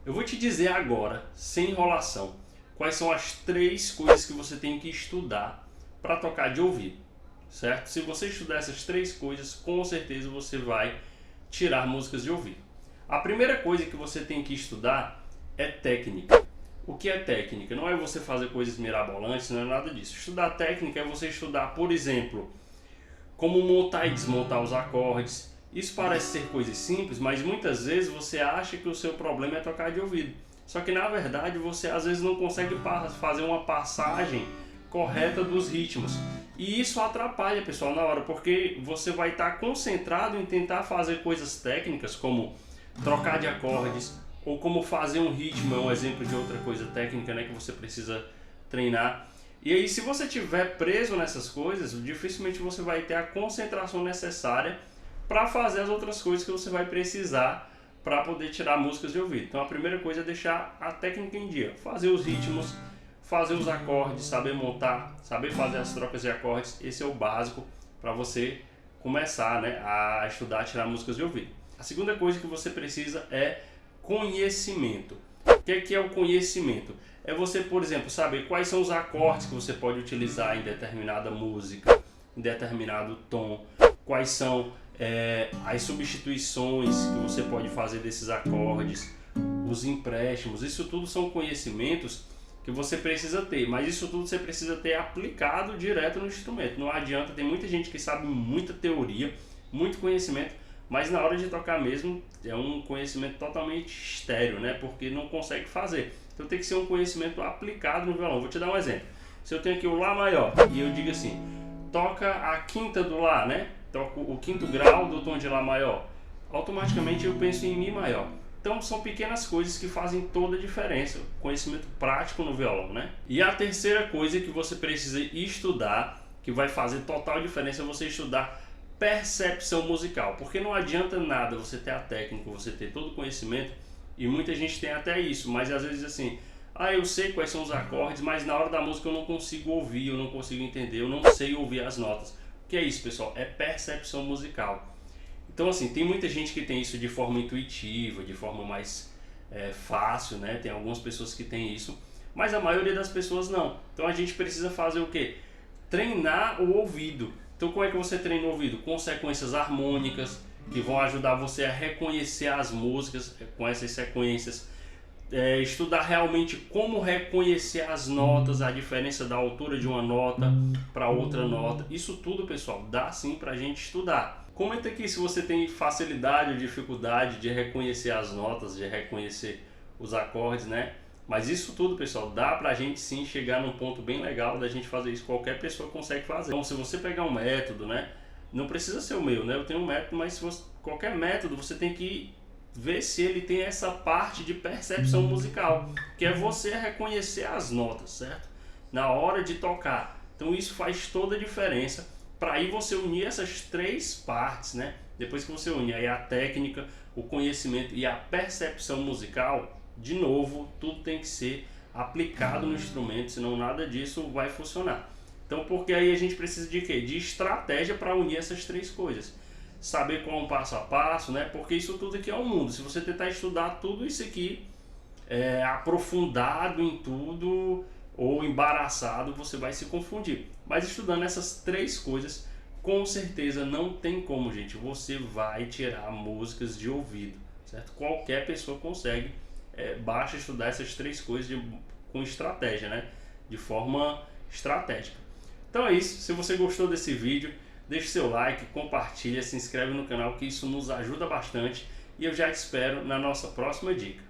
Eu vou te dizer agora, sem enrolação, quais são as 3 coisas que você tem que estudar para tocar de ouvido, certo? Se você estudar essas 3 coisas, com certeza você vai tirar músicas de ouvido. A primeira coisa que você tem que estudar é técnica. O que é técnica? Não é você fazer coisas mirabolantes, não é nada disso. Estudar técnica é você estudar, por exemplo, como montar e desmontar os acordes. Isso parece ser coisas simples, mas muitas vezes você acha que o seu problema é tocar de ouvido. Só que na verdade você às vezes não consegue fazer uma passagem correta dos ritmos. E isso atrapalha, pessoal, na hora, porque você vai estar concentrado em tentar fazer coisas técnicas, como trocar de acordes, ou como fazer um ritmo, é um exemplo de outra coisa técnica, né, que você precisa treinar. E aí, se você estiver preso nessas coisas, dificilmente você vai ter a concentração necessária para fazer as outras coisas que você vai precisar para poder tirar músicas de ouvido. Então a primeira coisa é deixar a técnica em dia, fazer os ritmos, fazer os acordes, saber montar, saber fazer as trocas de acordes. Esse é o básico para você começar, né, a estudar a tirar músicas de ouvido. A segunda coisa que você precisa é conhecimento. O que é o conhecimento? É você, por exemplo, saber quais são os acordes que você pode utilizar em determinada música, em determinado tom, quais são as substituições que você pode fazer desses acordes, os empréstimos. Isso tudo são conhecimentos que você precisa ter, mas isso tudo você precisa ter aplicado direto no instrumento. Não adianta, tem muita gente que sabe muita teoria, muito conhecimento, mas na hora de tocar mesmo é um conhecimento totalmente estéril, né? Porque não consegue fazer. Então tem que ser um conhecimento aplicado no violão. Vou te dar um exemplo. Se eu tenho aqui o Lá maior e eu digo assim, toca a quinta do Lá, né? Toco o quinto grau do tom de Lá maior, automaticamente eu penso em Mi maior. Então são pequenas coisas que fazem toda a diferença, conhecimento prático no violão, né? E a terceira coisa que você precisa estudar, que vai fazer total diferença, é você estudar percepção musical, porque não adianta nada você ter a técnica, você ter todo o conhecimento, e muita gente tem até isso, mas às vezes assim, eu sei quais são os acordes, mas na hora da música eu não consigo ouvir, eu não consigo entender, eu não sei ouvir as notas. O que é isso, pessoal? É percepção musical. Então assim, tem muita gente que tem isso de forma intuitiva, de forma mais fácil, né? Tem algumas pessoas que têm isso, mas a maioria das pessoas não. Então a gente precisa fazer o quê? Treinar o ouvido. Então como é que você treina o ouvido? Com sequências harmônicas, que vão ajudar você a reconhecer as músicas com essas sequências. Estudar realmente como reconhecer as notas, a diferença da altura de uma nota para outra nota. Isso tudo, pessoal, dá sim para a gente estudar. Comenta aqui se você tem facilidade ou dificuldade de reconhecer as notas, de reconhecer os acordes, né? Mas isso tudo, pessoal, dá pra gente sim chegar num ponto bem legal da gente fazer isso. Qualquer pessoa consegue fazer. Então, se você pegar um método, né? Não precisa ser o meu, né? Eu tenho um método, mas se você, qualquer método você tem que ver se ele tem essa parte de percepção musical, que é você reconhecer as notas, certo? Na hora de tocar. Então isso faz toda a diferença para aí você unir essas 3 partes, né? Depois que você une aí a técnica, o conhecimento e a percepção musical, de novo, tudo tem que ser aplicado no instrumento, senão nada disso vai funcionar. Então, porque aí a gente precisa de quê? De estratégia para unir essas 3 coisas. Saber qual é um passo a passo, né? Porque isso tudo aqui é um mundo. Se você tentar estudar tudo isso aqui, aprofundado em tudo ou embaraçado, você vai se confundir. Mas estudando essas 3 coisas, com certeza não tem como, gente. Você vai tirar músicas de ouvido, certo? Qualquer pessoa consegue. Basta estudar essas 3 coisas com estratégia, né? De forma estratégica. Então é isso. Se você gostou desse vídeo, deixe seu like, compartilha, se inscreve no canal, que isso nos ajuda bastante. E eu já te espero na nossa próxima dica.